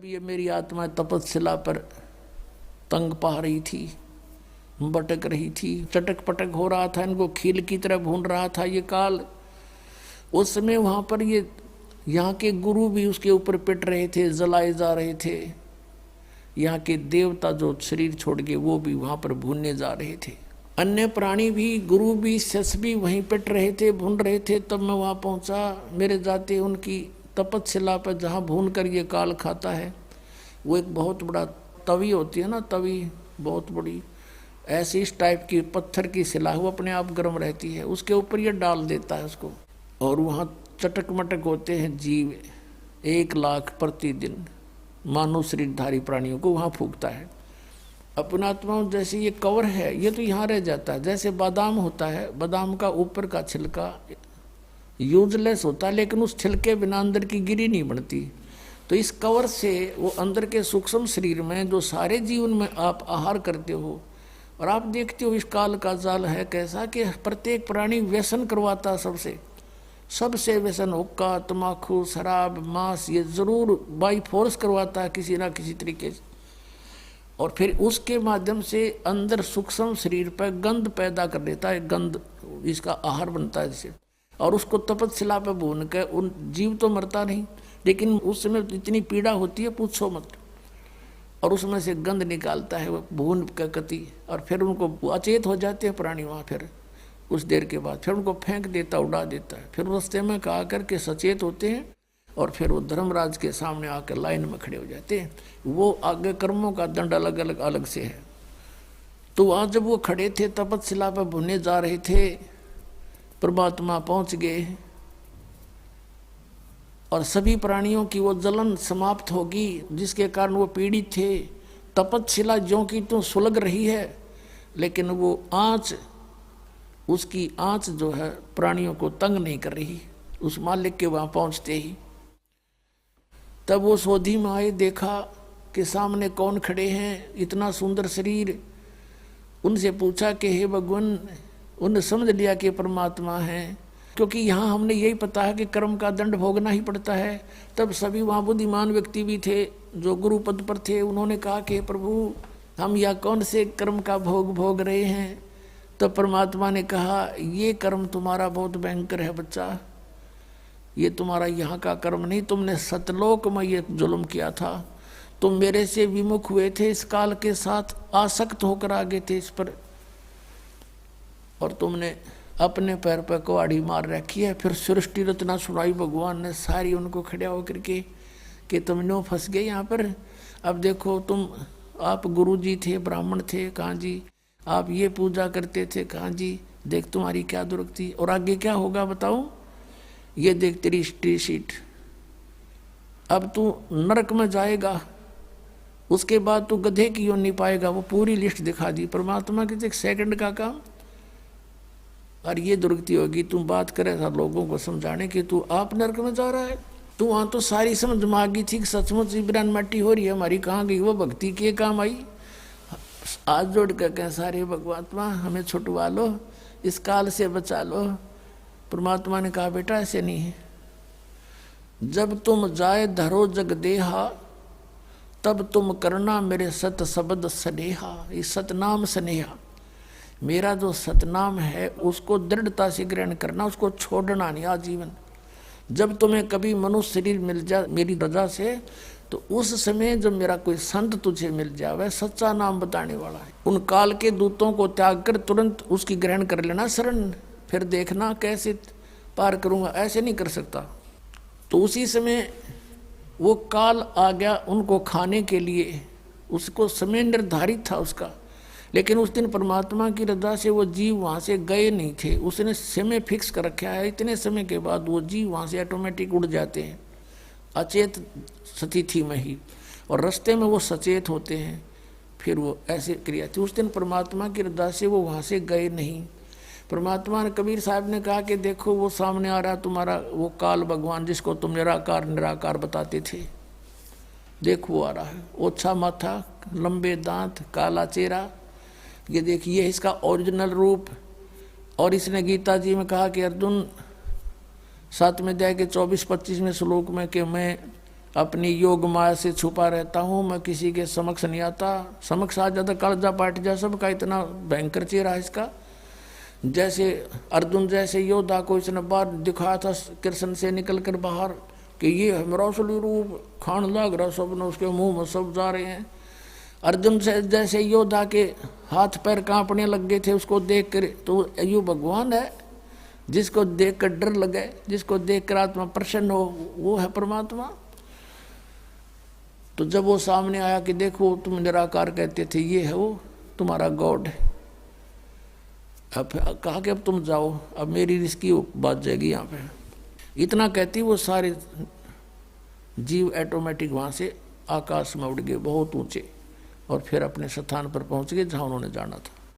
जब ये मेरी आत्मा तपस्या पर तंग पा रही थी, भटक रही थी, चटक पटक हो रहा था, इनको खील की तरह भून रहा था ये काल, उस समय वहाँ पर ये यहाँ के गुरु भी उसके ऊपर पिट रहे थे, जलाए जा रहे थे। यहाँ के देवता जो शरीर छोड़ के वो भी वहाँ पर भूनने जा रहे थे। अन्य प्राणी भी, गुरु भी, शिष्य भी वहीं पिट रहे थे, भून रहे थे। तब मैं वहाँ पहुँचा। मेरे जाते उनकी तपस्या पर जहाँ भून कर ये काल खाता है, वो एक बहुत बड़ा तवी होती है ना, तवी बहुत बड़ी, ऐसी इस टाइप की पत्थर की शिला, वो अपने आप गर्म रहती है, उसके ऊपर ये डाल देता है उसको। और वहाँ चटक मटक होते हैं जीव, 1 लाख प्रतिदिन मानव शरीरधारी प्राणियों को वहाँ फूकता है। अपना आत्मा जैसे ये कवर है, ये तो यहाँ रह जाता है। जैसे बादाम होता है, बादाम का ऊपर का छिलका यूजलेस होता है, लेकिन उस छिलके बिना अंदर की गिरी नहीं बनती। तो इस कवर से वो अंदर के सूक्ष्म शरीर में जो सारे जीवन में आप आहार करते हो, और आप देखते हो इस काल का जाल है कैसा कि प्रत्येक प्राणी व्यसन करवाता, सबसे व्यसन, हुक्का, तम्बाकू, शराब, मांस, ये जरूर बाई फोर्स करवाता है किसी ना किसी तरीके से। और फिर उसके माध्यम से अंदर सूक्ष्म शरीर पर गंध पैदा कर देता है, गंध इसका आहार बनता है जिसे, और उसको तपस्या पे भून के उन जीव तो मरता नहीं, लेकिन उस समय इतनी पीड़ा होती है पूछो मत। और उसमें से गंध निकालता है वो भून का कति, और फिर उनको अचेत हो जाते हैं प्राणी वहाँ। फिर कुछ देर के बाद फिर उनको फेंक देता, उड़ा देता है। फिर रास्ते में कहा करके सचेत होते हैं, और फिर वो धर्मराज के सामने आकर लाइन में खड़े हो जाते हैं। वो आगे कर्मों का दंड अलग अलग से है। तो वहाँ जब वो खड़े थे तपस्या पर भुने जा रहे थे, परमात्मा पहुँच गए, और सभी प्राणियों की वो जलन समाप्त होगी जिसके कारण वो पीड़ित थे। तपस्या ज्यों की तो सुलग रही है, लेकिन वो आँच, उसकी आँच जो है प्राणियों को तंग नहीं कर रही। उस मालिक के वहाँ पहुँचते ही तब वो सोधी में आए, देखा कि सामने कौन खड़े हैं, इतना सुंदर शरीर। उनसे पूछा कि हे भगवान, उन्हें समझ लिया कि परमात्मा हैं, क्योंकि यहाँ हमने यही पता है कि कर्म का दंड भोगना ही पड़ता है। तब सभी वहाँ बुद्धिमान व्यक्ति भी थे जो गुरु पद पर थे। उन्होंने कहा कि प्रभु, हम यह कौन से कर्म का भोग रहे हैं? तो परमात्मा ने कहा, ये कर्म तुम्हारा बहुत भयंकर है बच्चा, ये तुम्हारा यहाँ का कर्म नहीं, तुमने सतलोक में ये जुल्म किया था। तुम मेरे से विमुख हुए थे, इस काल के साथ आसक्त होकर आगे थे इस पर, और तुमने अपने पैर पर कुहाड़ी मार रखी है। फिर सृष्टि रचना सुनाई भगवान ने सारी उनको खड़ा होकर के कि तुम नो फंस गए यहाँ पर। अब देखो तुम, आप गुरु जी थे, ब्राह्मण थे, कहाँ जी, आप ये पूजा करते थे, कहाँ जी, देख तुम्हारी क्या दुर्गति, और आगे क्या होगा बताओ, ये देख तेरी हिस्ट्री शीट, अब तू नरक में जाएगा, उसके बाद तू गधे की योनि पाएगा। वो पूरी लिस्ट दिखा दी परमात्मा की, एक सेकंड का काम। और ये दुर्गति होगी, तू बात करे था लोगों को समझाने की, तू आप नरक में जा रहा है। तू वहाँ तो सारी समझ में आ गई थी कि सचमुच बिरान मट्टी हो रही है हमारी, कहाँ गई वो भक्ति के काम आई। आज जोड़ कर कह सारे भगवात्मा हमें छुटवा लो, इस काल से बचा लो। परमात्मा ने कहा, बेटा ऐसे नहीं है, जब तुम जाए धरो जग देहा, तब तुम करना मेरे सत शब्द स्नेहा। इस सतनाम स्नेहा, मेरा जो सतनाम है उसको दृढ़ता से ग्रहण करना, उसको छोड़ना नहीं आजीवन। जब तुम्हें कभी मनुष्य शरीर मिल जाए मेरी रजा से, तो उस समय जब मेरा कोई संत तुझे मिल जाए, वह सच्चा नाम बताने वाला है, उन काल के दूतों को त्याग कर तुरंत उसकी ग्रहण कर लेना शरण, फिर देखना कैसे पार करूंगा, ऐसे नहीं कर सकता। तो उसी समय वो काल आ गया उनको खाने के लिए, उसको समय निर्धारित था उसका। लेकिन उस दिन परमात्मा की रजा से वो जीव वहाँ से गए नहीं थे, उसने समय फिक्स कर रखा है। इतने समय के बाद वो जीव वहाँ से ऑटोमेटिक उड़ जाते हैं अचेत स्थिति में ही, और रास्ते में वो सचेत होते हैं। फिर वो ऐसे क्रिया थी। उस दिन परमात्मा की रजा से वो वहाँ से गए नहीं। परमात्मा ने, कबीर साहब ने कहा कि देखो वो सामने आ रहा तुम्हारा वो काल भगवान, जिसको तुम निराकार निराकार बताते थे, देखो वो आ रहा है, ओछा माथा, लंबे दांत, काला चेहरा, ये देखिए इसका ओरिजिनल रूप। और इसने गीता जी में कहा कि अर्जुन 7वें अध्याय के 24-25वें श्लोक में कि मैं अपनी योग माया से छुपा रहता हूँ, मैं किसी के समक्ष नहीं आता। समक्ष आ जाता कालजा पाट जा सबका, इतना भयंकर चेहरा इसका। जैसे अर्जुन जैसे योद्धा को इसने बाहर दिखाया था कृष्ण से निकल कर बाहर कि ये है मेरा असली रूप, खान लग रहा, सब ने उसके मुंह में सब जा रहे हैं। अर्जुन से जैसे योद्धा के हाथ पैर कांपने लग गए थे उसको देख कर, तो यो भगवान है जिसको देख कर डर लगे, जिसको देख कर आत्मा प्रसन्न हो, वो है परमात्मा। तो जब वो सामने आया कि देखो तुम निराकार कहते थे, ये है वो तुम्हारा गॉड। अब कहा कि अब तुम जाओ, अब मेरी रिस्की बात जाएगी यहाँ पे। इतना कहती वो सारे जीव ऑटोमेटिक वहाँ से आकाश में उड़ गए बहुत ऊंचे, और फिर अपने स्थान पर पहुँच गए जहाँ उन्होंने जाना था।